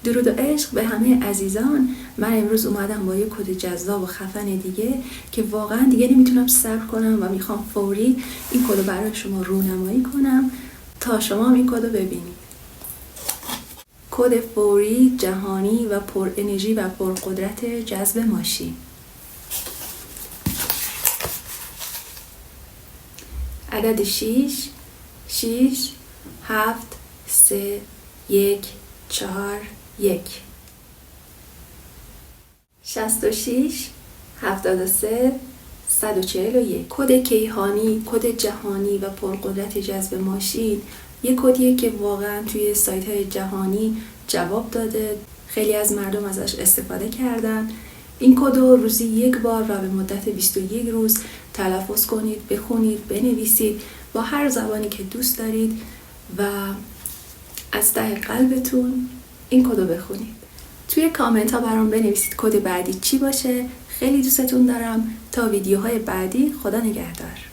درود و عشق به همه عزیزان. من امروز اومدم با یه کد جذاب و خفن دیگه که واقعا دیگه نمیتونم صبر کنم و میخوام فوری این کد رو برای شما رونمایی کنم تا شما هم این کد رو ببینید. کد فوری، جهانی و پر انرژی و پر قدرت جذب ماشین. عدد 6 7 3 1 4 1 66 73 141. کد کیهانی، کد جهانی و پرقدرت جذب ماشین یک کدیه که واقعا توی سایت های جهانی جواب داده. خیلی از مردم ازش استفاده کردن. این کد رو روزی یک بار و به مدت 21 روز تلفظ کنید، بخونید، بنویسید با هر زبانی که دوست دارید و از ته قلبتون این کد رو بخونید. توی کامنت ها برام بنویسید کد بعدی چی باشه. خیلی دوستتون دارم. تا ویدیوهای بعدی، خدا نگهدار.